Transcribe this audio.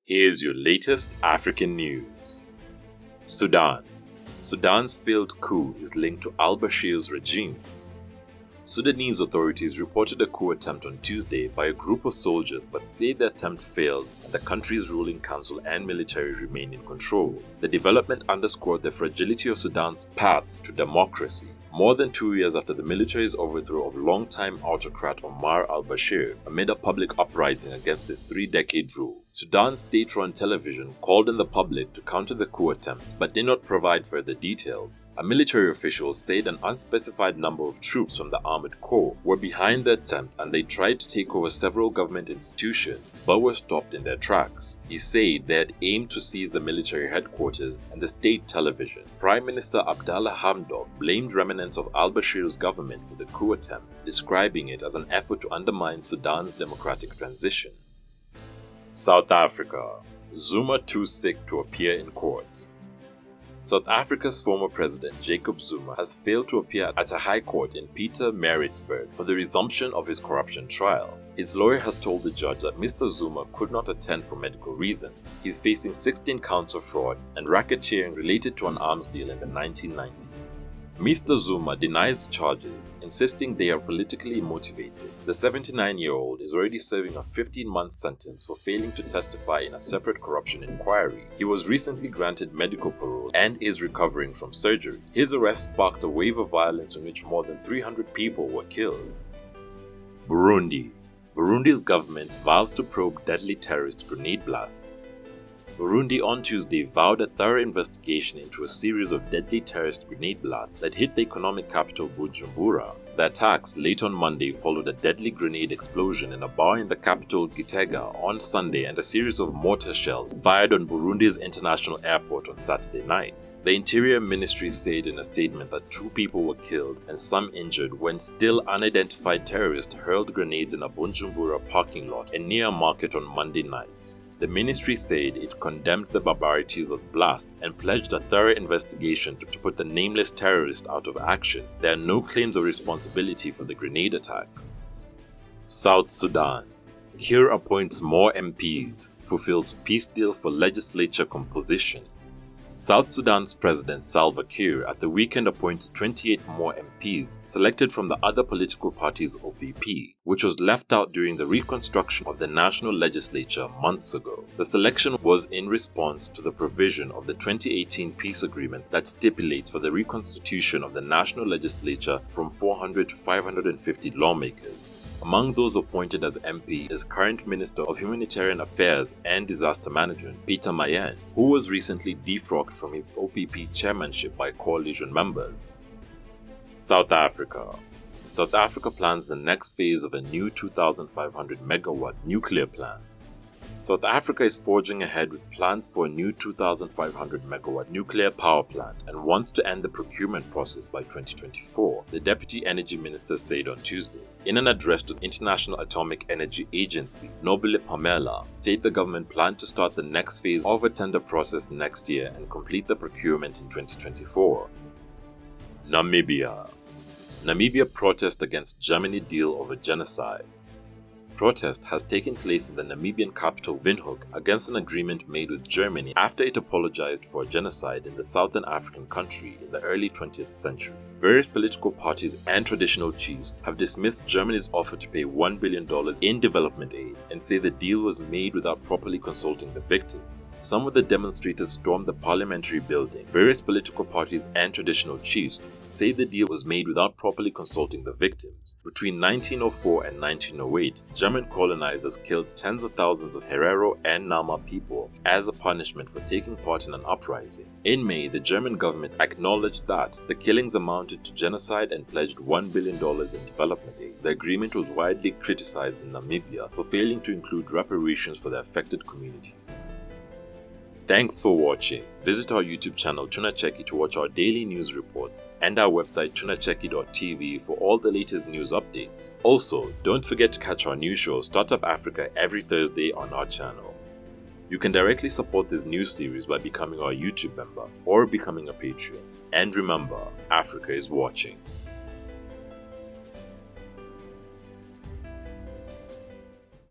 Here's your latest African news. Sudan. Sudan's failed coup is linked to al-Bashir's regime. Sudanese authorities reported a coup attempt on Tuesday by a group of soldiers but say the attempt failed and the country's ruling council and military remain in control. The development underscored the fragility of Sudan's path to democracy, more than 2 years after the military's overthrow of longtime autocrat Omar al-Bashir amid a public uprising against his 3-decade rule. Sudan's state-run television called on the public to counter the coup attempt but did not provide further details. A military official said an unspecified number of troops from the armored corps were behind the attempt and they tried to take over several government institutions but were stopped in their tracks. He said they had aimed to seize the military headquarters and the state television. Prime Minister Abdallah Hamdok blamed remnants of al-Bashir's government for the coup attempt, describing it as an effort to undermine Sudan's democratic transition. South Africa. Zuma too sick to appear in courts. South Africa's former president Jacob Zuma has failed to appear at a high court in Pietermaritzburg for the resumption of his corruption trial. His lawyer has told the judge that Mr. Zuma could not attend for medical reasons. He is facing 16 counts of fraud and racketeering related to an arms deal in the 1990s. Mr. Zuma denies the charges, insisting they are politically motivated. The 79-year-old is already serving a 15-month sentence for failing to testify in a separate corruption inquiry. He was recently granted medical parole and is recovering from surgery. His arrest sparked a wave of violence in which more than 300 people were killed. Burundi. Burundi's government vows to probe deadly terrorist grenade blasts. Burundi on Tuesday vowed a thorough investigation into a series of deadly terrorist grenade blasts that hit the economic capital Bujumbura. The attacks late on Monday followed a deadly grenade explosion in a bar in the capital Gitega on Sunday and a series of mortar shells fired on Burundi's international airport on Saturday night. The Interior Ministry said in a statement that 2 people were killed and some injured when still unidentified terrorists hurled grenades in a Bujumbura parking lot and near a market on Monday night. The ministry said it condemned the barbarities of the blast and pledged a thorough investigation to put the nameless terrorist out of action. There are no claims of responsibility for the grenade attacks. South Sudan. Kiir appoints more MPs, fulfills peace deal for legislature composition. South Sudan's President Salva Kiir at the weekend appointed 28 more MPs selected from the other political party's OPP, which was left out during the reconstruction of the national legislature months ago. The selection was in response to the provision of the 2018 peace agreement that stipulates for the reconstitution of the national legislature from 400 to 550 lawmakers. Among those appointed as MP is current Minister of Humanitarian Affairs and Disaster Management Peter Mayen, who was recently defrocked from his OPP chairmanship by coalition members. South Africa. South Africa plans the next phase of a new 2,500 megawatt nuclear plant. South Africa is forging ahead with plans for a new 2,500 megawatt nuclear power plant and wants to end the procurement process by 2024, the Deputy Energy Minister said on Tuesday. In an address to the International Atomic Energy Agency, Nobile Pamela said the government planned to start the next phase of a tender process next year and complete the procurement in 2024. Namibia. Namibia protest against Germany deal over genocide. Protest has taken place in the Namibian capital Windhoek against an agreement made with Germany after it apologized for a genocide in the southern African country in the early 20th century. Various political parties and traditional chiefs have dismissed Germany's offer to pay $1 billion in development aid and say the deal was made without properly consulting the victims. Some of the demonstrators stormed the parliamentary building. Various political parties and traditional chiefs say the deal was made without properly consulting the victims. Between 1904 and 1908, German colonizers killed tens of thousands of Herero and Nama people as a punishment for taking part in an uprising. In May, the German government acknowledged that the killings amounted to genocide and pledged $1 billion in development aid. The agreement was widely criticized in Namibia for failing to include reparations for the affected communities. Thanks for watching. Visit our YouTube channel tunacheki to watch our daily news reports and our website tunacheki.tv for all the latest news updates. Also, don't forget to catch our new show Startup Africa every Thursday on our channel. You can directly support this new series by becoming our YouTube member or becoming a Patreon. And remember, Africa is watching.